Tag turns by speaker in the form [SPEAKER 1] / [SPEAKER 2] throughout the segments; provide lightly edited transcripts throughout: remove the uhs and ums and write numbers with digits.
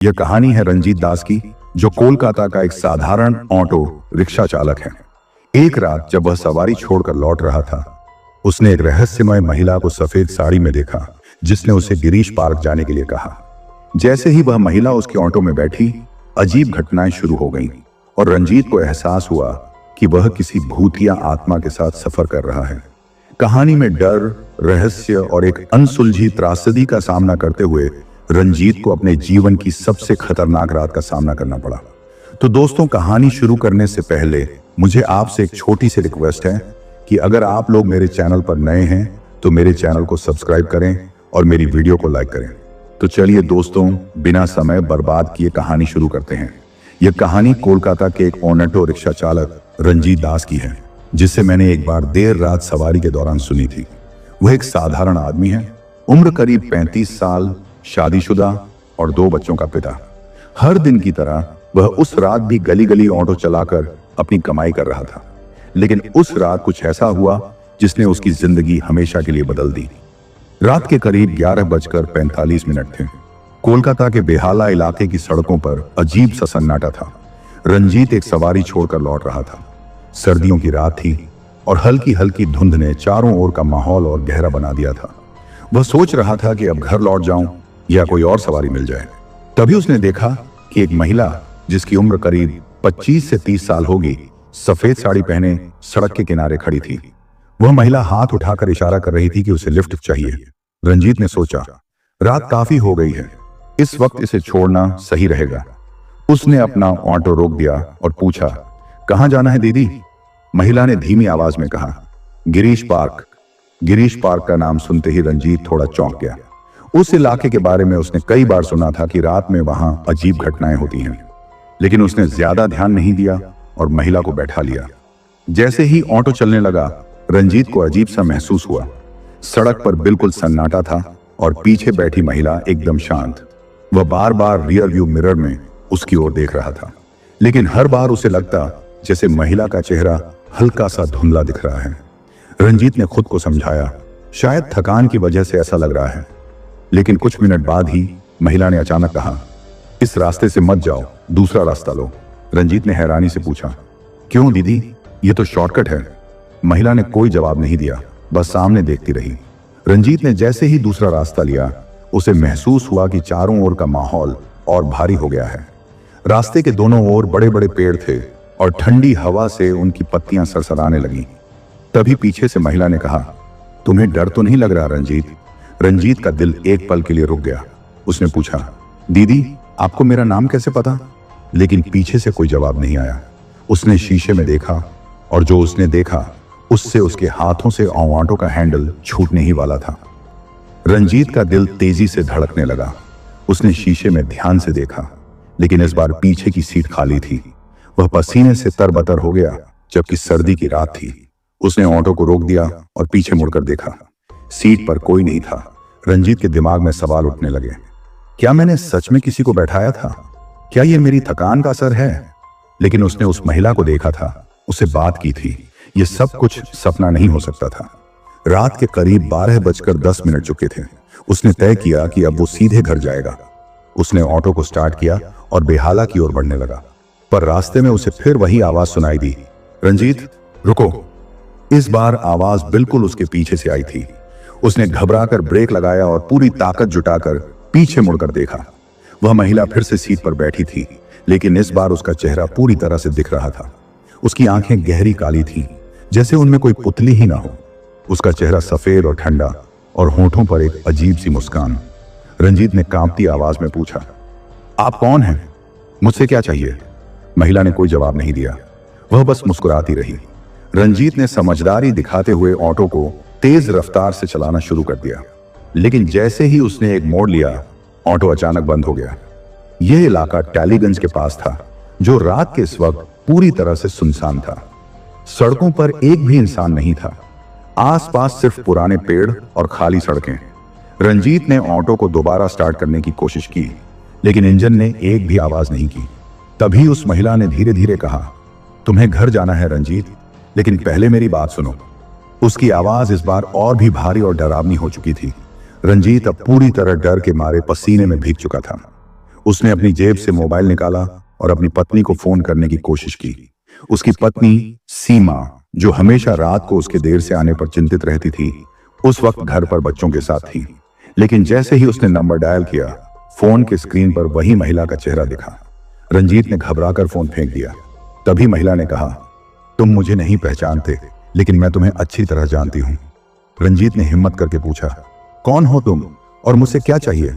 [SPEAKER 1] यह कहानी है रंजीत दास की, जो कोलकाता का एक साधारण ऑटो रिक्शा चालक है। एक रात जब वह सवारी छोड़कर लौट रहा था, उसने एक रहस्यमय महिला को सफेद साड़ी में देखा, जिसने उसे गिरीश पार्क जाने के लिए कहा। जैसे ही वह महिला उसके ऑटो में बैठी, अजीब घटनाएं शुरू हो गईं और रंजीत को एहसास हुआ कि वह किसी भूत या आत्मा के साथ सफर कर रहा है। कहानी में डर, रहस्य और एक अनसुलझी त्रासदी का सामना करते हुए रंजीत को अपने जीवन की सबसे खतरनाक रात का सामना करना पड़ा। तो दोस्तों, कहानी शुरू करने से पहले मुझे आपसे एक छोटी सी रिक्वेस्ट है कि अगर आप लोग मेरे चैनल पर नए हैं तो मेरे चैनल को सब्सक्राइब करें और मेरी वीडियो को लाइक करें। तो चलिए दोस्तों, बिना समय बर्बाद किए कहानी शुरू करते हैं। यह कहानी कोलकाता के एक ऑटो रिक्शा चालक रंजीत दास की है, जिसे मैंने एक बार देर रात सवारी के दौरान सुनी थी। वह एक साधारण आदमी है, उम्र करीब 35 साल, शादीशुदा और 2 बच्चों का पिता। हर दिन की तरह वह उस रात भी गली गली ऑटो चलाकर अपनी कमाई कर रहा था। लेकिन उस रात कुछ ऐसा हुआ जिसने उसकी जिंदगी हमेशा के लिए बदल दी। रात के करीब 11:45 थे। कोलकाता के बेहाला इलाके की सड़कों पर अजीब सा सन्नाटा था। रंजीत एक सवारी छोड़कर लौट रहा था। सर्दियों की रात थी और हल्की हल्की धुंध ने चारों ओर का माहौल और गहरा बना दिया था। वह सोच रहा था कि अब घर लौट जाऊं या कोई और सवारी मिल जाए। तभी उसने देखा कि एक महिला, जिसकी उम्र करीब 25 से 30 साल होगी, सफेद साड़ी पहने सड़क के किनारे खड़ी थी। वह महिला हाथ उठाकर इशारा कर रही थी कि उसे लिफ्ट चाहिए। रंजीत ने सोचा, रात काफी हो गई है, इस वक्त इसे छोड़ना सही रहेगा। उसने अपना ऑटो रोक दिया और पूछा, कहां जाना है दीदी? महिला ने धीमी आवाज में कहा, गिरीश पार्क। गिरीश पार्क का नाम सुनते ही रंजीत थोड़ा चौंक गया। उस इलाके के बारे में उसने कई बार सुना था कि रात में वहां अजीब घटनाएं होती हैं, लेकिन उसने ज्यादा ध्यान नहीं दिया और महिला को बैठा लिया। जैसे ही ऑटो चलने लगा, रंजीत को अजीब सा महसूस हुआ। सड़क पर बिल्कुल सन्नाटा था और पीछे बैठी महिला एकदम शांत। वह बार बार रियर व्यू मिरर में उसकी ओर देख रहा था, लेकिन हर बार उसे लगता जैसे महिला का चेहरा हल्का सा धुंधला दिख रहा है। रंजीत ने खुद को समझाया, शायद थकान की वजह से ऐसा लग रहा है। लेकिन कुछ मिनट बाद ही महिला ने अचानक कहा, इस रास्ते से मत जाओ, दूसरा रास्ता लो। रंजीत ने हैरानी से पूछा, क्यों दीदी, ये तो शॉर्टकट है। महिला ने कोई जवाब नहीं दिया, बस सामने देखती रही। रंजीत ने जैसे ही दूसरा रास्ता लिया, उसे महसूस हुआ कि चारों ओर का माहौल और भारी हो गया है। रास्ते के दोनों ओर बड़े बड़े पेड़ थे और ठंडी हवा से उनकी पत्तियां सरसराने लगीं। तभी पीछे से महिला ने कहा, तुम्हें डर तो नहीं लग रहा रंजीत? रंजीत का दिल एक पल के लिए रुक गया। उसने पूछा, दीदी आपको मेरा नाम कैसे पता? लेकिन पीछे से कोई जवाब नहीं आया। उसने शीशे में देखा और जो उसने देखा उससे उसके हाथों से ऑटो का हैंडल छूटने ही वाला था। रंजीत का दिल तेजी से धड़कने लगा। उसने शीशे में ध्यान से देखा, लेकिन इस बार पीछे की सीट खाली थी। वह पसीने से तरबतर हो गया, जबकि सर्दी की रात थी। उसने ऑटो को रोक दिया और पीछे मुड़कर देखा। सीट पर कोई नहीं था। रंजीत के दिमाग में सवाल उठने लगे, क्या मैंने सच में किसी को बैठाया था? क्या यह मेरी थकान का असर है? लेकिन उसने उस महिला को देखा था, उससे बात की थी। यह सब कुछ सपना नहीं हो सकता था। रात के करीब 12:10 चुके थे। उसने तय किया कि अब वो सीधे घर जाएगा। उसने ऑटो को स्टार्ट किया और बेहाला की ओर बढ़ने लगा, पर रास्ते में उसे फिर वही आवाज सुनाई दी, रंजीत रुको। इस बार आवाज बिल्कुल उसके पीछे से आई थी। उसने घबराकर ब्रेक लगाया और पूरी ताकत जुटाकर पीछे मुड़कर देखा। वह महिला फिर से सीट पर बैठी थी, लेकिन इस बार उसका चेहरा पूरी तरह से दिख रहा था। उसकी आंखें गहरी काली थीं, जैसे उनमें कोई पुतली ही ना हो। उसका चेहरा सफेद और ठंडा और होठों पर एक अजीब सी मुस्कान। रंजीत ने कांपती आवाज में पूछा, आप कौन हैं? मुझसे क्या चाहिए? महिला ने कोई जवाब नहीं दिया, वह बस मुस्कुराती रही। रंजीत ने समझदारी दिखाते हुए ऑटो को तेज रफ्तार से चलाना शुरू कर दिया, लेकिन जैसे ही उसने एक मोड़ लिया, ऑटो अचानक बंद हो गया। यह इलाका टैलीगंज के पास था, जो रात के इस वक्त पूरी तरह से सुनसान था। सड़कों पर एक भी इंसान नहीं था। आसपास सिर्फ पुराने पेड़ और खाली सड़कें। रंजीत ने ऑटो को दोबारा स्टार्ट करने की कोशिश की, लेकिन इंजन ने एक भी आवाज नहीं की। तभी उस महिला ने धीरे धीरे कहा, तुम्हें घर जाना है रंजीत, लेकिन पहले मेरी बात सुनो। उसकी आवाज इस बार और भी भारी और डरावनी हो चुकी थी। रंजीत अब पूरी तरह डर के मारे पसीने में भीग चुका था। उसने अपनी जेब से मोबाइल निकाला और अपनी पत्नी को फोन करने की कोशिश की। उसकी पत्नी सीमा, जो हमेशा रात को उसके देर से आने पर चिंतित रहती थी, उस वक्त घर पर बच्चों के साथ थी। लेकिन जैसे ही उसने नंबर डायल किया, फोन के स्क्रीन पर वही महिला का चेहरा दिखा। रंजीत ने घबराकर फोन फेंक दिया। तभी महिला ने कहा, तुम मुझे नहीं पहचानते, लेकिन मैं तुम्हें अच्छी तरह जानती हूं। रंजीत ने हिम्मत करके पूछा, कौन हो तुम और मुझसे क्या चाहिए?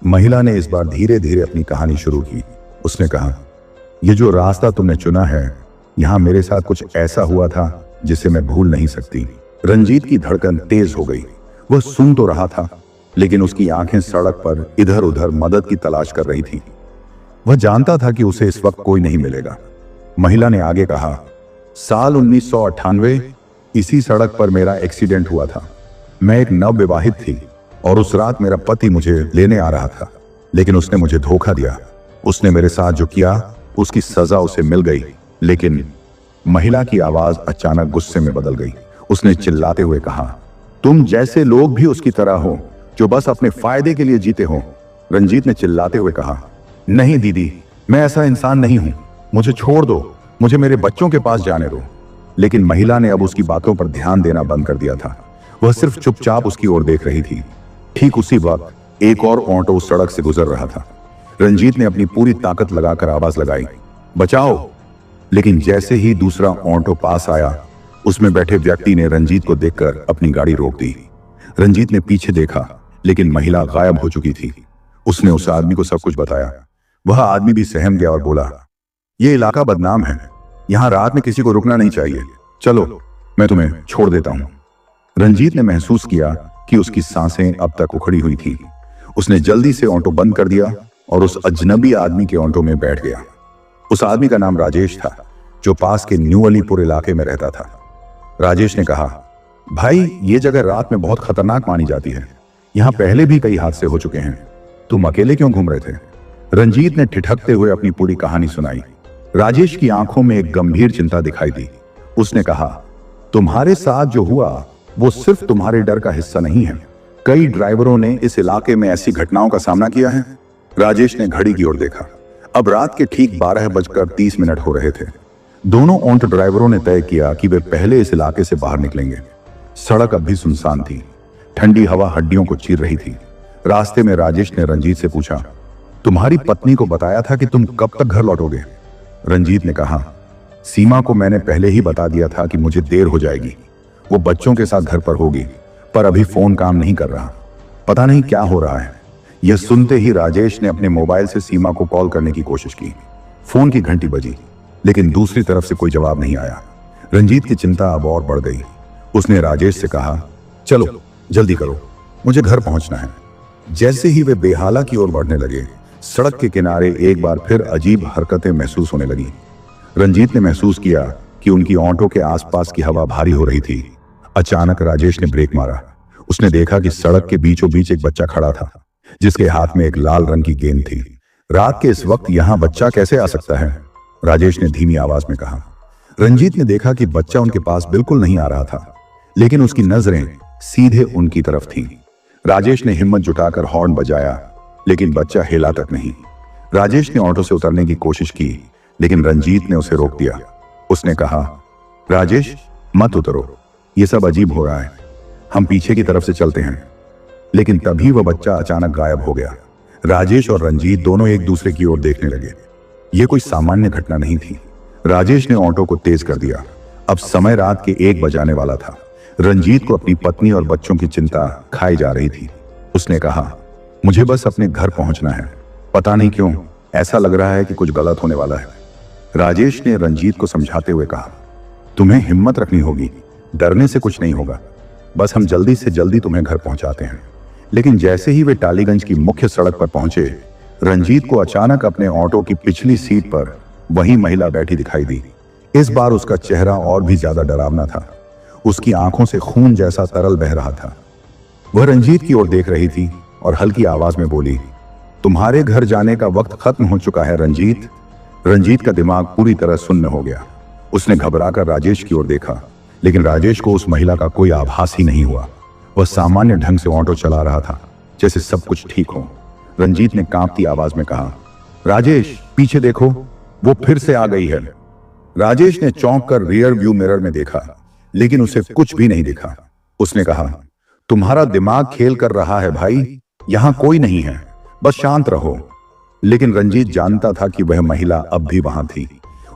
[SPEAKER 1] महिला ने इस बार धीरे धीरे अपनी कहानी शुरू की। उसने कहा, ये जो रास्ता तुमने चुना है, यहां मेरे साथ कुछ ऐसा हुआ था जिसे मैं भूल नहीं सकती। रंजीत की धड़कन तेज हो गई। वह सुन तो रहा था, लेकिन उसकी आंखें सड़क पर इधर उधर मदद की तलाश कर रही थी। वह जानता था कि उसे इस वक्त कोई नहीं मिलेगा। महिला ने आगे कहा, साल 1998 इसी सड़क पर मेरा एक्सीडेंट हुआ था। मैं एक नवविवाहित थी और उस रात मेरा पति मुझे लेने आ रहा था, लेकिन उसने मुझे धोखा दिया। उसने मेरे साथ जो किया, उसकी सजा उसे मिल गई। लेकिन महिला की आवाज अचानक गुस्से में बदल गई। उसने चिल्लाते हुए कहा, तुम जैसे लोग भी उसकी तरह हो, जो बस अपने फायदे के लिए जीते हो। रंजीत ने चिल्लाते हुए कहा, नहीं दीदी, मैं ऐसा इंसान नहीं हूं, मुझे छोड़ दो, मुझे मेरे बच्चों के पास जाने दो। लेकिन महिला ने अब उसकी बातों पर ध्यान देना बंद कर दिया था। वह सिर्फ चुपचाप उसकी ओर देख रही थी। ठीक उसी वक्त एक और ऑटो उस सड़क से गुजर रहा था। रंजीत ने अपनी पूरी ताकत लगाकर आवाज लगाई, बचाओ। लेकिन जैसे ही दूसरा ऑटो पास आया, उसमें बैठे व्यक्ति ने रंजीत को देखकर अपनी गाड़ी रोक दी। रंजीत ने पीछे देखा, लेकिन महिला गायब हो चुकी थी। उसने उस आदमी को सब कुछ बताया। वह आदमी भी सहम गया और बोला, यह इलाका बदनाम है, यहां रात में किसी को रुकना नहीं चाहिए, चलो मैं तुम्हें छोड़ देता हूं। रंजीत ने महसूस किया कि उसकी सांसें अब तक उखड़ी हुई थी। उसने जल्दी से ऑटो बंद कर दिया और उस अजनबी आदमी के ऑटो में बैठ गया। उस आदमी का नाम राजेश था, जो पास के न्यू अलीपुर इलाके में रहता था। राजेश ने कहा, भाई ये जगह रात में बहुत खतरनाक मानी जाती है, यहां पहले भी कई हादसे हो चुके हैं, तुम अकेले क्यों घूम रहे थे? रंजीत ने ठिठकते हुए अपनी पूरी कहानी सुनाई। राजेश की आंखों में एक गंभीर चिंता दिखाई दी। उसने कहा, तुम्हारे साथ जो हुआ वो सिर्फ तुम्हारे डर का हिस्सा नहीं है, कई ड्राइवरों ने इस इलाके में ऐसी घटनाओं का सामना किया है। राजेश ने घड़ी की ओर देखा। अब रात के ठीक 12:30 हो रहे थे। दोनों ऑटो ड्राइवरों ने तय किया कि वे पहले इस इलाके से बाहर निकलेंगे। सड़क अब भी सुनसान थी। ठंडी हवा हड्डियों को चीर रही थी। रास्ते में राजेश ने रंजीत से पूछा, तुम्हारी पत्नी को बताया था कि तुम कब तक घर लौटोगे? रंजीत ने कहा, सीमा को मैंने पहले ही बता दिया था कि मुझे देर हो जाएगी, वो बच्चों के साथ घर पर होगी, पर अभी फोन काम नहीं कर रहा, पता नहीं क्या हो रहा है। यह सुनते ही राजेश ने अपने मोबाइल से सीमा को कॉल करने की कोशिश की। फोन की घंटी बजी, लेकिन दूसरी तरफ से कोई जवाब नहीं आया। रंजीत की चिंता अब और बढ़ गई। उसने राजेश से कहा, चलो जल्दी करो, मुझे घर पहुंचना है। जैसे ही वे बेहाला की ओर बढ़ने लगे, सड़क के किनारे एक बार फिर अजीब हरकतें महसूस होने लगी। रंजीत ने महसूस किया कि उनकी ऑटो के आसपास की हवा भारी हो रही थी। अचानक राजेश ने ब्रेक मारा। उसने देखा कि सड़क के बीचों बीच एक बच्चा खड़ा था, जिसके हाथ में एक लाल रंग की गेंद थी। रात के इस वक्त यहां बच्चा कैसे आ सकता है? राजेश ने धीमी आवाज में कहा। रंजीत ने देखा कि बच्चा उनके पास बिल्कुल नहीं आ रहा था, लेकिन उसकी नजरें सीधे उनकी तरफ थीं। राजेश ने हिम्मत जुटाकर हॉर्न बजाया, लेकिन बच्चा हिला तक नहीं। राजेश ने ऑटो से उतरने की कोशिश की, लेकिन रंजीत ने उसे रोक दिया। उसने कहा, राजेश मत उतरो, ये सब अजीब हो रहा है, हम पीछे की तरफ से चलते हैं। लेकिन तभी वह बच्चा अचानक गायब हो गया। राजेश और रंजीत दोनों एक दूसरे की ओर देखने लगे। यह कोई सामान्य घटना नहीं थी। राजेश ने ऑटो को तेज कर दिया। अब समय रात के 1 बजाने वाला था। रंजीत को अपनी पत्नी और बच्चों की चिंता खाई जा रही थी। उसने कहा, मुझे बस अपने घर पहुंचना है, पता नहीं क्यों ऐसा लग रहा है कि कुछ गलत होने वाला है। राजेश ने रंजीत को समझाते हुए कहा, तुम्हें हिम्मत रखनी होगी, डरने से कुछ नहीं होगा, बस हम जल्दी से जल्दी तुम्हें घर पहुंचाते हैं। लेकिन जैसे ही वे टालीगंज की मुख्य सड़क पर पहुंचे, रंजीत को अचानक अपने ऑटो की पिछली सीट पर वही महिला बैठी दिखाई दी। इस बार उसका चेहरा और भी ज्यादा डरावना था। उसकी आंखों से खून जैसा तरल बह रहा था। वह रंजीत की ओर देख रही थी और हल्की आवाज में बोली, तुम्हारे घर जाने का वक्त खत्म हो चुका है रंजीत। रंजीत का दिमाग पूरी तरह सुन्न हो गया। उसने घबराकर राजेश की ओर देखा, लेकिन राजेश को उस महिला का कोई आभास ही नहीं हुआ। वह सामान्य ढंग से ऑटो चला रहा था, जैसे सब कुछ ठीक हो। रंजीत ने कांपती आवाज में कहा, राजेश पीछे देखो, वो फिर से आ गई है। राजेश ने चौंक कर रियर व्यू मिरर में देखा, लेकिन उसे कुछ भी नहीं दिखा। उसने कहा, तुम्हारा दिमाग खेल कर रहा है भाई, यहां कोई नहीं है, बस शांत रहो। लेकिन रंजीत जानता था कि वह महिला अब भी वहां थी।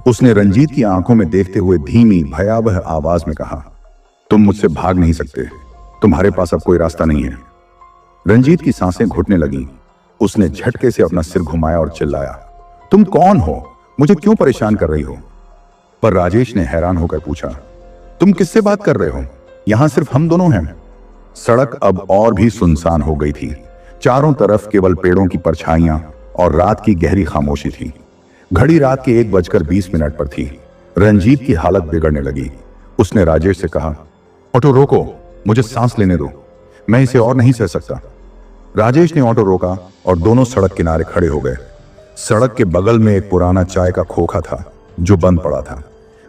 [SPEAKER 1] उसने रंजीत की आंखों में देखते हुए धीमी भयावह आवाज में कहा, तुम मुझसे भाग नहीं सकते, तुम्हारे पास अब कोई रास्ता नहीं है। रंजीत की सांसें घुटने लगी। उसने झटके से अपना सिर घुमाया और चिल्लाया, तुम कौन हो, मुझे क्यों परेशान कर रही हो? पर राजेश ने हैरान होकर पूछा, तुम किससे बात कर रहे हो? यहां सिर्फ हम दोनों हैं। सड़क अब और भी सुनसान हो गई थी। चारों तरफ केवल पेड़ों की परछाइयां और रात की गहरी खामोशी थी। घड़ी रात के 1:20 पर थी। रंजीत की हालत बिगड़ने लगी। उसने राजेश से कहा, ऑटो रोको, मुझे सांस लेने दो, मैं इसे और नहीं सह सकता। राजेश ने ऑटो रोका और दोनों सड़क किनारे खड़े हो गए। सड़क के बगल में एक पुराना चाय का खोखा था जो बंद पड़ा था।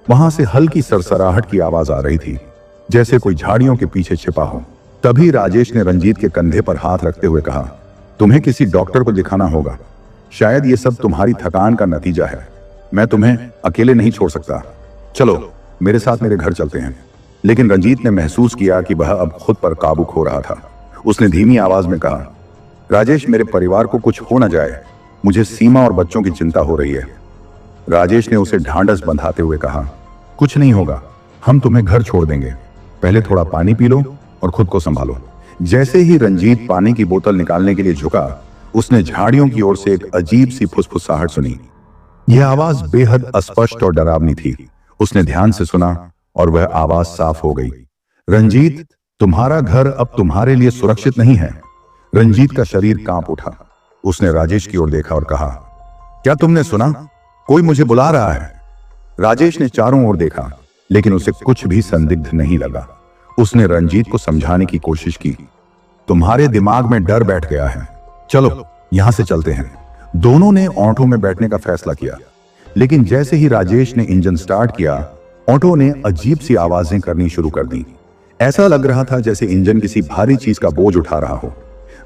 [SPEAKER 1] वहां से हल्की सरसराहट की आवाज आ रही थी, जैसे कोई झाड़ियों के पीछे छिपा हो। तभी राजेश ने रंजीत के कंधे पर हाथ रखते हुए कहा, तुम्हें किसी डॉक्टर को दिखाना होगा, शायद ये सब तुम्हारी थकान का नतीजा है। मैं तुम्हें अकेले नहीं छोड़ सकता, चलो मेरे साथ मेरे घर चलते हैं। लेकिन रंजीत ने महसूस किया कि वह अब खुद पर काबू खो रहा था। उसने धीमी आवाज में कहा, राजेश मेरे परिवार को कुछ हो ना जाए, मुझे सीमा और बच्चों की चिंता हो रही है। राजेश ने उसे ढांढस बंधाते हुए कहा, कुछ नहीं होगा, हम तुम्हें घर छोड़ देंगे, पहले थोड़ा पानी पी लो और खुद को संभालो। जैसे ही रंजीत पानी की बोतल निकालने के लिए झुका, उसने झाड़ियों की ओर से एक अजीब सी फुसफुसाहट सुनी। यह आवाज बेहद अस्पष्ट और डरावनी थी। उसने ध्यान से सुना और वह आवाज साफ हो गई, रंजीत, तुम्हारा घर अब तुम्हारे लिए सुरक्षित नहीं है। रंजीत का शरीर कांप उठा। उसने राजेश की ओर देखा और कहा, क्या तुमने सुना? कोई मुझे बुला रहा है। राजेश ने चारों ओर देखा, लेकिन उसे कुछ भी संदिग्ध नहीं लगा। उसने रंजीत को समझाने की कोशिश की, तुम्हारे दिमाग में डर बैठ गया है, चलो यहां से चलते हैं। दोनों ने ऑटो में बैठने का फैसला किया, लेकिन जैसे ही राजेश ने इंजन स्टार्ट किया, ऑटो ने अजीब सी आवाजें करनी शुरू कर दी। ऐसा लग रहा था जैसे इंजन किसी भारी चीज का बोझ उठा रहा हो।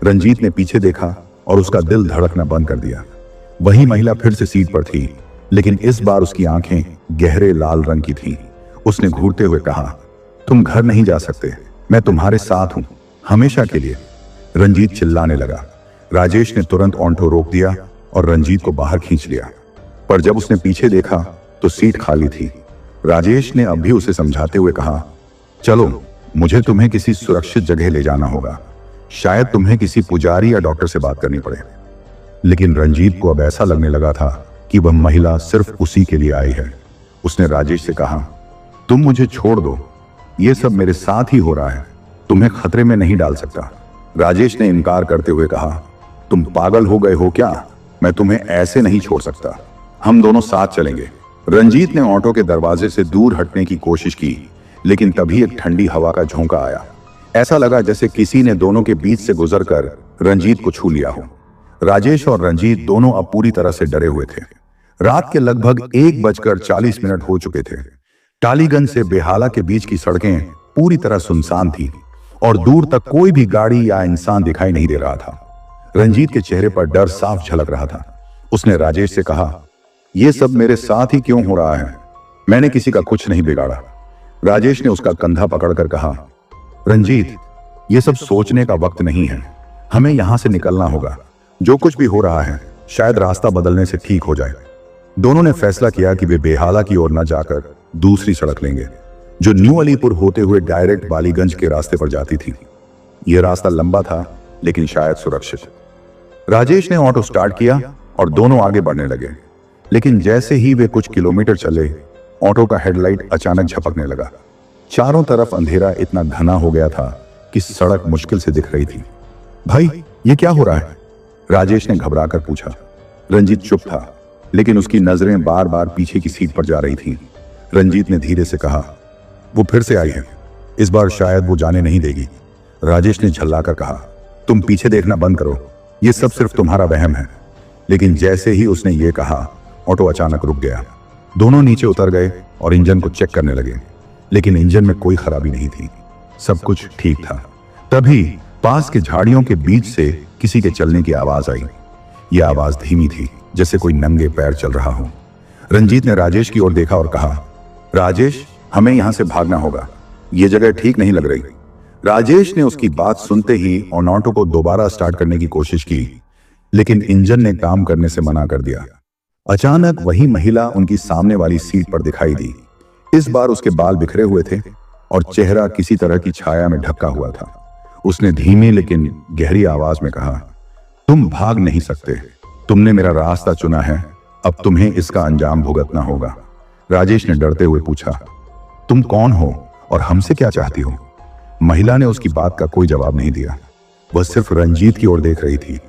[SPEAKER 1] रंजीत ने पीछे देखा और उसका दिल धड़कना बंद कर दिया। वही महिला फिर से सीट पर थी, लेकिन इस बार उसकी आंखें गहरे लाल रंग की थीं। उसने घूरते हुए कहा, तुम घर नहीं जा सकते, मैं तुम्हारे साथ हूं, हमेशा के लिए। रंजीत चिल्लाने लगा। राजेश ने तुरंत ऑटो रोक दिया और रंजीत को बाहर खींच लिया। पर जब उसने पीछे देखा तो सीट खाली थी। राजेश ने अब भी उसे समझाते हुए कहा, चलो मुझे तुम्हें किसी सुरक्षित जगह ले जाना होगा, शायद तुम्हें किसी पुजारी या डॉक्टर से बात करनी पड़े। लेकिन रंजीत को अब ऐसा लगने लगा था कि वह महिला सिर्फ उसी के लिए आई है। उसने राजेश से कहा, तुम मुझे छोड़ दो, यह सब मेरे साथ ही हो रहा है, तुम्हें खतरे में नहीं डाल सकता। राजेश ने इनकार करते हुए कहा, तुम पागल हो गए हो क्या? मैं तुम्हें ऐसे नहीं छोड़ सकता, हम दोनों साथ चलेंगे। रंजीत ने ऑटो के दरवाजे से दूर हटने की कोशिश की, लेकिन तभी एक ठंडी हवा का झोंका आया। ऐसा लगा जैसे किसी ने दोनों के बीच से गुजरकर रंजीत को छू लिया हो। राजेश और रंजीत दोनों अब पूरी तरह से डरे हुए थे। रात के लगभग 1:40 हो चुके थे। टालीगंज से बेहाला के बीच की सड़कें पूरी तरह सुनसान थी और दूर तक कोई भी गाड़ी या इंसान दिखाई नहीं दे रहा था। रंजीत के चेहरे पर डर साफ झलक रहा था। उसने राजेश से कहा, यह सब मेरे साथ ही क्यों हो रहा है? मैंने किसी का कुछ नहीं बिगाड़ा। राजेश ने उसका कंधा पकड़कर कहा, रंजीत, यह सब सोचने का वक्त नहीं है, हमें यहां से निकलना होगा। जो कुछ भी हो रहा है शायद रास्ता बदलने से ठीक हो जाए। दोनों ने फैसला किया कि वे बेहाला की ओर न जाकर दूसरी सड़क लेंगे, जो न्यू अलीपुर होते हुए डायरेक्ट बालीगंज के रास्ते पर जाती थी। यह रास्ता लंबा था, लेकिन शायद सुरक्षित। राजेश ने ऑटो स्टार्ट किया और दोनों आगे बढ़ने लगे। लेकिन जैसे ही वे कुछ किलोमीटर चले, ऑटो का हेडलाइट अचानक झपकने लगा। चारों तरफ अंधेरा इतना घना हो गया था कि सड़क मुश्किल से दिख रही थी। भाई, ये क्या हो रहा है? राजेश ने घबराकर पूछा। रंजीत चुप था, लेकिन उसकी नजरें बार बार पीछे की सीट पर जा रही थीं। रंजीत ने धीरे से कहा, वो फिर से आई है, इस बार शायद वो जाने नहीं देगी। राजेश ने झल्लाकर कहा, तुम पीछे देखना बंद करो, ये सब सिर्फ तुम्हारा वहम है। लेकिन जैसे ही उसने ये कहा, ऑटो अचानक रुक गया। दोनों नीचे उतर गए और इंजन को चेक करने लगे, लेकिन इंजन में कोई खराबी नहीं थी, सब कुछ ठीक था। तभी पास के झाड़ियों के बीच से किसी के चलने की आवाज आई। यह आवाज धीमी थी, जैसे कोई नंगे पैर चल रहा हो। रंजीत ने राजेश की ओर देखा और कहा, राजेश, हमें यहां से भागना होगा, यह जगह ठीक नहीं लग रही। राजेश ने उसकी बात सुनते ही ऑटो को दोबारा स्टार्ट करने की कोशिश की, लेकिन इंजन ने काम करने से मना कर दिया। अचानक वही महिला उनकी सामने वाली सीट पर दिखाई दी। इस बार उसके बाल बिखरे हुए थे और चेहरा किसी तरह की छाया में ढका हुआ था। उसने धीमी लेकिन गहरी आवाज में कहा, तुम भाग नहीं सकते, तुमने मेरा रास्ता चुना है, अब तुम्हें इसका अंजाम भुगतना होगा। राजेश ने डरते हुए पूछा, तुम कौन हो और हमसे क्या चाहती हो? महिला ने उसकी बात का कोई जवाब नहीं दिया। वह सिर्फ रंजीत की ओर देख रही थी।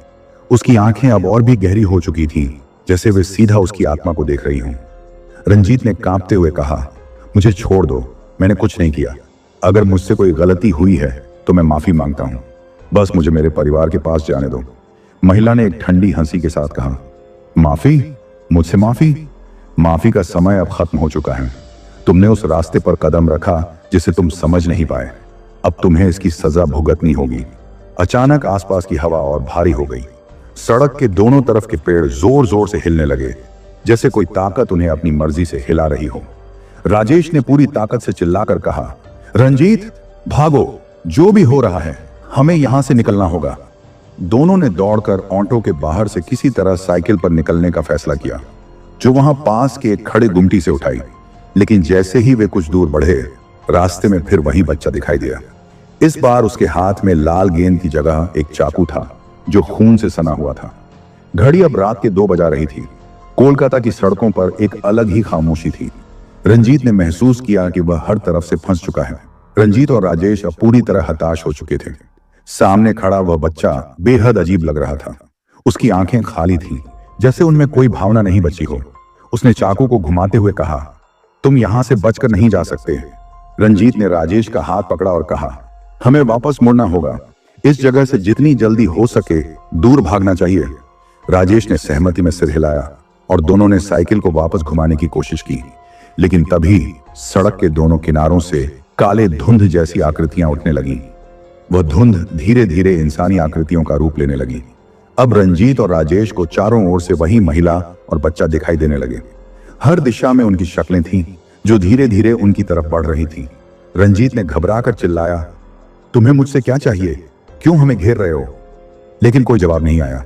[SPEAKER 1] उसकी आंखें अब और भी गहरी हो चुकी थीं, जैसे वे सीधा उसकी आत्मा को देख रही हों। रंजीत ने कांपते हुए कहा, मुझे छोड़ दो, मैंने कुछ नहीं किया। अगर मुझसे कोई गलती हुई है तो मैं माफी मांगता हूं, बस मुझे मेरे परिवार के पास जाने दो। महिला ने एक ठंडी हंसी के साथ कहा, माफी? मुझसे माफी? माफी का समय अब खत्म हो चुका है। तुमने उस रास्ते पर कदम रखा जिसे तुम समझ नहीं पाए, अब तुम्हें इसकी सजा भुगतनी होगी। अचानक आसपास की हवा और भारी हो गई। सड़क के दोनों तरफ के पेड़ जोर जोर से हिलने लगे, जैसे कोई ताकत उन्हें अपनी मर्जी से हिला रही हो। राजेश ने पूरी ताकत से चिल्लाकर कहा, रंजीत, भागो, जो भी हो रहा है, हमें यहां से निकलना होगा। दोनों ने दौड़कर ऑटो के बाहर से किसी तरह साइकिल पर निकलने का फैसला किया, जो वहां पास के एक खड़े गुमटी से उठाई। लेकिन जैसे ही वे कुछ दूर बढ़े, रास्ते में फिर वही बच्चा दिखाई दिया। इस बार उसके हाथ में लाल गेंद की जगह एक चाकू था, जो खून से सना हुआ था। घड़ी अब रात के 2 बजा रही थी। कोलकाता की सड़कों पर एक अलग ही खामोशी थी। रंजीत ने महसूस किया कि वह हर तरफ से फंस चुका है। रंजीत और राजेश अब पूरी तरह हताश हो चुके थे। सामने खड़ा वह बच्चा बेहद अजीब लग रहा था। उसकी आंखें खाली थीं, जैसे उनमें कोई भावना नहीं बची हो। उसने चाकू को घुमाते हुए कहा, तुम यहां से बचकर नहीं जा सकते। रंजीत ने राजेश का हाथ पकड़ा और कहा, हमें वापस मुड़ना होगा, इस जगह से जितनी जल्दी हो सके दूर भागना चाहिए। राजेश ने सहमति में सिर हिलाया और दोनों ने साइकिल को वापस घुमाने की कोशिश की। लेकिन तभी सड़क के दोनों किनारों से काले धुंध जैसी आकृतियां उठने लगीं। वह धुंध धीरे धीरे इंसानी आकृतियों का रूप लेने लगी। अब रंजीत और राजेश को चारों ओर से वही महिला और बच्चा दिखाई देने लगे। हर दिशा में उनकी शक्लें थीं, जो धीरे धीरे उनकी तरफ बढ़ रही थीं। रंजीत ने घबराकर चिल्लाया, तुम्हें मुझसे क्या चाहिए? क्यों हमें घेर रहे हो? लेकिन कोई जवाब नहीं आया।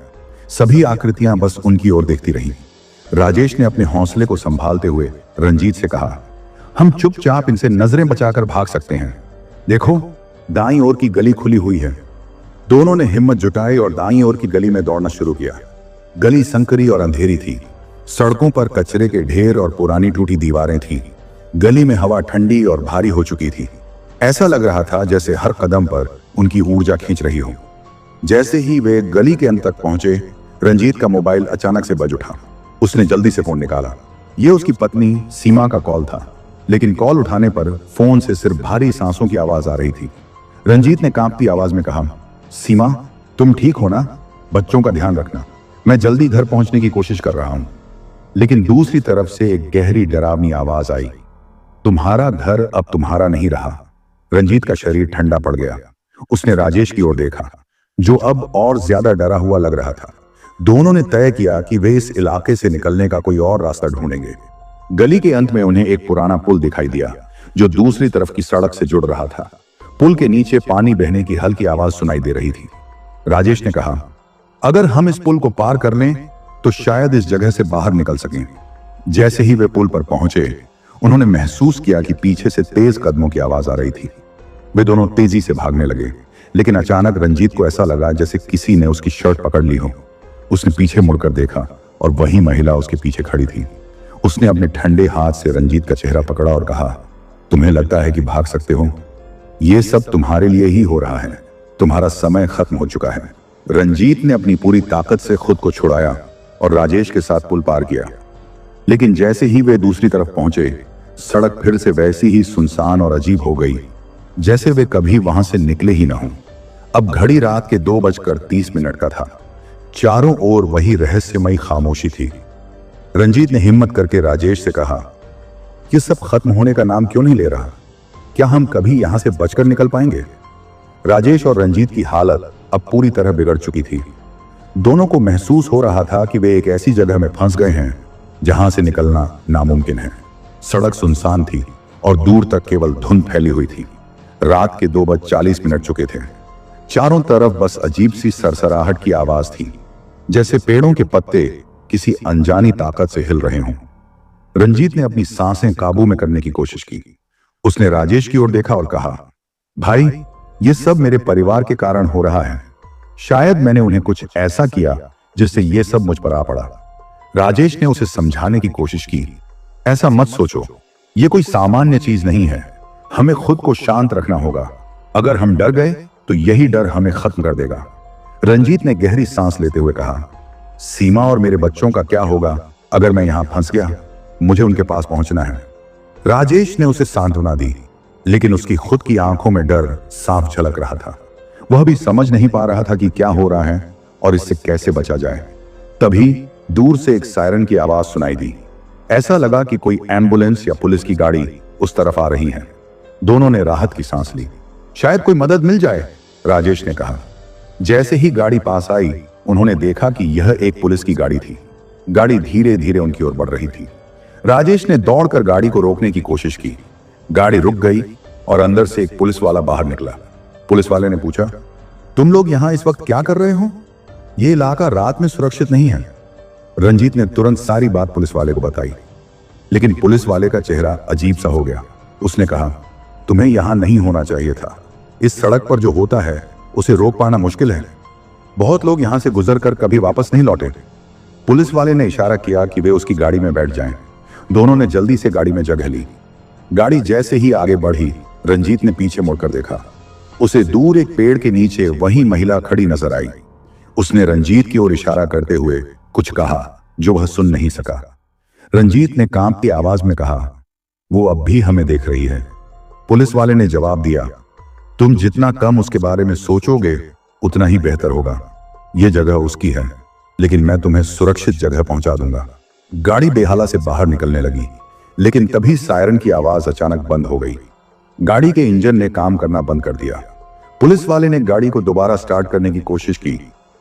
[SPEAKER 1] सभी आकृतियां बस उनकी ओर देखती रहीं। राजेश ने अपने हौसले को संभालते हुए रंजीत से कहा, हम चुपचाप इनसे नजरें बचाकर भाग सकते हैं। देखो, दाईं ओर की गली खुली हुई है। दोनों ने हिम्मत जुटाई और दाईं ओर की गली में दौड़ना शुरू किया। गली संकरी और अंधेरी थी। सड़कों पर कचरे के ढेर और पुरानी टूटी दीवारें थीं। गली में हवा ठंडी और भारी हो चुकी थी। ऐसा लग रहा था जैसे हर कदम पर उनकी ऊर्जा खींच रही हो। जैसे ही वे गली के अंत तक पहुंचे, रंजीत का मोबाइल अचानक से बज उठा। उसने जल्दी से फोन निकाला। यह उसकी पत्नी सीमा का कॉल था, लेकिन कॉल उठाने पर फोन से सिर्फ भारी सांसों की आवाज आ रही थी। रंजीत ने कांपती आवाज में कहा, सीमा, तुम ठीक हो ना? बच्चों का ध्यान रखना, मैं जल्दी घर पहुंचने की कोशिश कर रहा हूं। लेकिन दूसरी तरफ से एक गहरी डरावनी आवाज आई, तुम्हारा घर अब तुम्हारा नहीं रहा। रंजीत का शरीर ठंडा पड़ गया। उसने राजेश की ओर देखा, जो अब और ज्यादा डरा हुआ लग रहा था। दोनों ने तय किया कि वे इस इलाके से निकलने का कोई और रास्ता ढूंढेंगे। गली के अंत में उन्हें एक पुराना पुल दिखाई दिया, जो दूसरी तरफ की सड़क से जुड़ रहा था। पुल के नीचे पानी बहने की हल्की आवाज सुनाई दे रही थी। राजेश ने कहा, अगर हम इस पुल को पार कर लें तो शायद इस जगह से बाहर निकल सकें। जैसे ही वे पुल पर पहुंचे, उन्होंने महसूस किया कि पीछे से तेज कदमों की आवाज आ रही थी। वे दोनों तेजी से भागने लगे, लेकिन अचानक रंजीत को ऐसा लगा जैसे किसी ने उसकी शर्ट पकड़ ली हो। उसने पीछे मुड़कर देखा और वही महिला उसके पीछे खड़ी थी। उसने अपने ठंडे हाथ से रंजीत का चेहरा पकड़ा और कहा, तुम्हें लगता है कि भाग सकते हो? यह सब तुम्हारे लिए ही हो रहा है। तुम्हारा समय खत्म हो चुका है। रंजीत ने अपनी पूरी ताकत से खुद को छुड़ाया और राजेश के साथ पुल पार किया। लेकिन जैसे ही वे दूसरी तरफ पहुंचे, सड़क फिर से वैसी ही सुनसान और अजीब हो गई, जैसे वे कभी वहां से निकले ही न हों। अब घड़ी रात के 2:30 का था। चारों ओर वही रहस्यमयी खामोशी थी। रंजीत ने हिम्मत करके राजेश से कहा, यह सब खत्म होने का नाम क्यों नहीं ले रहा? क्या हम कभी यहां से बचकर निकल पाएंगे? राजेश और रंजीत की हालत अब पूरी तरह बिगड़ चुकी थी। दोनों को महसूस हो रहा था कि वे एक ऐसी जगह में फंस गए हैं जहां से निकलना नामुमकिन है। सड़क सुनसान थी और दूर तक केवल धुंध फैली हुई थी। रात के 2:40 चुके थे। चारों तरफ बस अजीब सी सरसराहट की आवाज थी, जैसे पेड़ों के पत्ते किसी अनजानी ताकत से हिल रहे हों। रंजीत ने अपनी सांसें काबू में करने की कोशिश की। उसने राजेश की ओर देखा और कहा, भाई, ये सब मेरे परिवार के कारण हो रहा है। शायद मैंने उन्हें कुछ ऐसा किया जिससे ये सब मुझ पर आ पड़ा। राजेश ने उसे समझाने की कोशिश की, ऐसा मत सोचो, ये कोई सामान्य चीज नहीं है। हमें खुद को शांत रखना होगा। अगर हम डर गए तो यही डर हमें खत्म कर देगा। रंजीत ने गहरी सांस लेते हुए कहा, सीमा और मेरे बच्चों का क्या होगा अगर मैं यहां फंस गया? मुझे उनके पास पहुंचना है। राजेश ने उसे सांत्वना दी, लेकिन उसकी खुद की आंखों में डर साफ झलक रहा था। वह भी समझ नहीं पा रहा था कि क्या हो रहा है और इससे कैसे बचा जाए। तभी दूर से एक सायरन की आवाज सुनाई दी। ऐसा लगा कि कोई एम्बुलेंस या पुलिस की गाड़ी उस तरफ आ रही है। दोनों ने राहत की सांस ली। शायद कोई मदद मिल जाए, राजेश ने कहा। जैसे ही गाड़ी पास आई, उन्होंने देखा कि यह एक पुलिस की गाड़ी थी। गाड़ी धीरे धीरे उनकी ओर बढ़ रही थी। राजेश ने दौड़कर गाड़ी को रोकने की कोशिश की। गाड़ी रुक गई और अंदर से एक पुलिस वाला बाहर निकला। पुलिस वाले ने पूछा, तुम लोग यहां इस वक्त क्या कर रहे हो? यह इलाका रात में सुरक्षित नहीं है। रंजीत ने तुरंत सारी बात पुलिस वाले को बताई, लेकिन पुलिस वाले का चेहरा अजीब सा हो गया। उसने कहा, तुम्हें यहां नहीं होना चाहिए था। इस सड़क पर जो होता है उसे रोक पाना मुश्किल है। बहुत लोग यहां से गुजरकर कभी वापस नहीं लौटे। पुलिस वाले ने इशारा किया कि वे उसकी गाड़ी में बैठ जाएं। दोनों ने जल्दी से गाड़ी में जगह ली। गाड़ी जैसे ही आगे बढ़ी, रंजीत ने पीछे मुड़कर देखा। उसे दूर एक पेड़ के नीचे वही महिला खड़ी नजर आई। उसने रंजीत की ओर इशारा करते हुए कुछ कहा जो वह सुन नहीं सका। रंजीत ने कांपती आवाज में कहा, वो अब भी हमें देख रही है। पुलिस वाले ने जवाब दिया, तुम जितना कम उसके बारे में सोचोगे उतना ही बेहतर होगा। यह जगह उसकी है, लेकिन मैं तुम्हें सुरक्षित जगह पहुंचा दूंगा। गाड़ी बेहाला से बाहर निकलने लगी, लेकिन तभी सायरन की आवाज अचानक बंद हो गई। गाड़ी के इंजन ने काम करना बंद कर दिया। पुलिस वाले ने गाड़ी को दोबारा स्टार्ट करने की कोशिश की,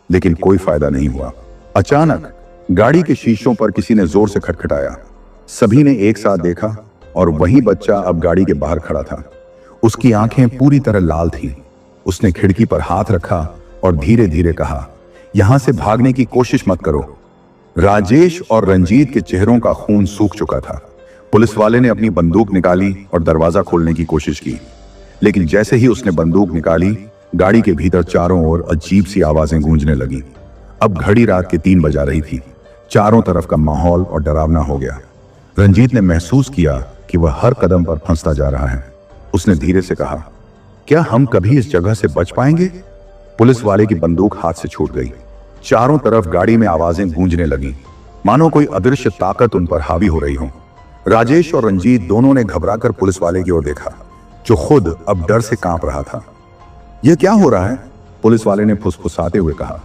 [SPEAKER 1] लेकिन कोई फायदा नहीं हुआ। अचानक गाड़ी के शीशों पर किसी ने जोर से खटखटाया। सभी ने एक साथ देखा और वही बच्चा अब गाड़ी के बाहर खड़ा था। उसकी आंखें पूरी तरह लाल थीं। उसने खिड़की पर हाथ रखा और धीरे धीरे कहा, यहां से भागने की कोशिश मत करो। राजेश और रंजीत के चेहरों का खून सूख चुका था। पुलिस वाले ने अपनी बंदूक निकाली और दरवाजा खोलने की कोशिश की, लेकिन जैसे ही उसने बंदूक निकाली, गाड़ी के भीतर चारों ओर अजीब सी आवाजें गूंजने लगी। अब घड़ी रात के 3 बजा रही थी। चारों तरफ का माहौल और डरावना हो गया। रंजीत ने महसूस किया कि वह हर कदम पर फंसता जा रहा है। उसने धीरे से कहा, क्या हम कभी इस जगह से बच पाएंगे? पुलिस वाले की बंदूक हाथ से छूट गई। चारों तरफ गाड़ी में आवाजें गूंजने लगी, मानो कोई अदृश्य ताकत उन पर हावी हो रही हो। राजेश और रंजीत दोनों ने घबराकर पुलिस वाले की ओर देखा, जो खुद अब डर से कांप रहा था। यह क्या हो रहा है? पुलिस वाले ने फुसफुसाते हुए कहा।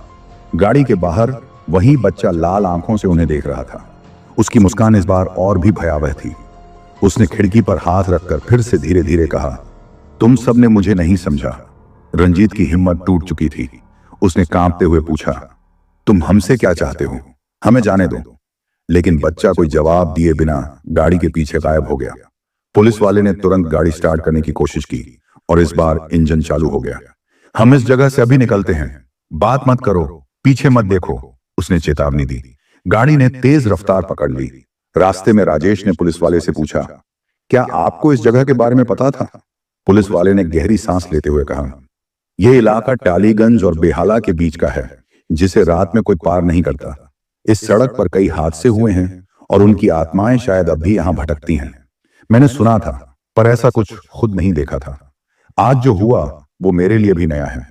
[SPEAKER 1] गाड़ी के बाहर वही बच्चा लाल आंखों से उन्हें देख रहा था। उसकी मुस्कान इस बार और भी भयावह थी। उसने खिड़की पर हाथ रखकर फिर से धीरे धीरे कहा, तुम सबने मुझे नहीं समझा। रंजीत की हिम्मत टूट चुकी थी। उसने कांपते हुए पूछा, तुम हमसे क्या चाहते हो? हमें जाने दो। लेकिन बच्चा कोई जवाब दिए बिना गाड़ी के पीछे गायब हो गया। पुलिस वाले ने तुरंत गाड़ी स्टार्ट करने की कोशिश की और इस बार इंजन चालू हो गया। हम इस जगह से अभी निकलते हैं, बात मत करो, पीछे मत देखो, उसने चेतावनी दी। गाड़ी ने तेज रफ्तार पकड़ ली। रास्ते में राजेश ने पुलिस वाले से पूछा, क्या आपको इस जगह के बारे में पता था? पुलिस वाले ने गहरी सांस लेते हुए कहा, यह इलाका टालीगंज और बेहाला के बीच का है, जिसे रात में कोई पार नहीं करता। इस सड़क पर कई हादसे हुए हैं और उनकी आत्माएं शायद अब भी यहां भटकती हैं। मैंने सुना था, पर ऐसा कुछ खुद नहीं देखा था। आज जो हुआ वो मेरे लिए भी नया है।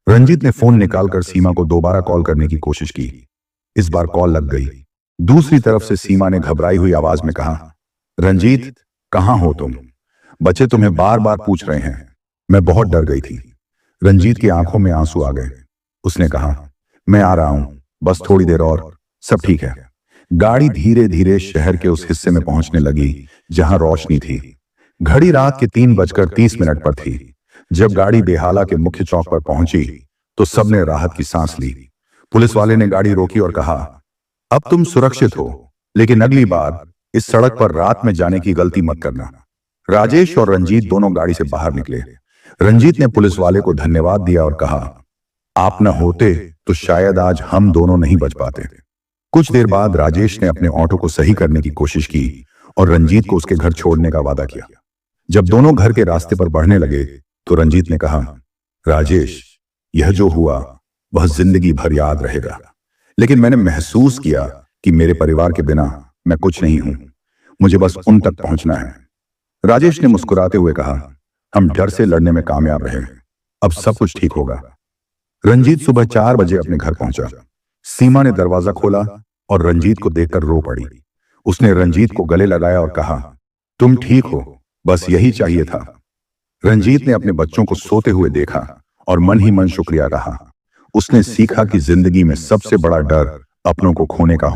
[SPEAKER 1] रंजीत ने फोन निकालकर सीमा को दोबारा कॉल करने की कोशिश की। इस बार कॉल लग गई। दूसरी तरफ से सीमा ने घबराई हुई आवाज में कहा, रंजीत, कहां हो तुम? बच्चे तुम्हें बार बार पूछ रहे हैं। मैं बहुत डर गई थी। रंजीत की आंखों में आंसू आ गए। उसने कहा, मैं आ रहा हूं, बस थोड़ी देर और, सब ठीक है। गाड़ी धीरे धीरे शहर के उस हिस्से में पहुंचने लगी जहां रोशनी थी। घड़ी रात के 3:30 पर थी। जब गाड़ी बेहाला के मुख्य चौक पर पहुंची तो सबने राहत की सांस ली। पुलिस वाले ने गाड़ी रोकी और कहा, अब तुम सुरक्षित हो, लेकिन अगली बार इस सड़क पर रात में जाने की गलती मत करना। राजेश और रंजीत दोनों गाड़ी से बाहर निकले। रंजीत ने पुलिस वाले को धन्यवाद दिया और कहा, आप न होते तो शायद आज हम दोनों नहीं बच पाते। कुछ देर बाद राजेश ने अपने ऑटो को सही करने की कोशिश की और रंजीत को उसके घर छोड़ने का वादा किया। जब दोनों घर के रास्ते पर बढ़ने लगे तो रंजीत ने कहा, राजेश, यह जो हुआ वह जिंदगी भर याद रहेगा, लेकिन मैंने महसूस किया कि मेरे परिवार के बिना मैं कुछ नहीं हूं। मुझे बस उन तक पहुंचना है। राजेश ने मुस्कुराते हुए कहा, हम डर से लड़ने में कामयाब रहे, अब सब कुछ ठीक होगा। रंजीत सुबह 4 बजे अपने घर पहुंचा। सीमा ने दरवाजा खोला और रंजीत को देखकर रो पड़ी। उसने रंजीत को गले लगाया और कहा, तुम ठीक हो, बस यही चाहिए था। रंजीत ने अपने बच्चों को सोते हुए देखा और मन ही मन शुक्रिया कहा। उसने सीखा कि जिंदगी में सबसे बड़ा डर अपनों को खोने का होता है।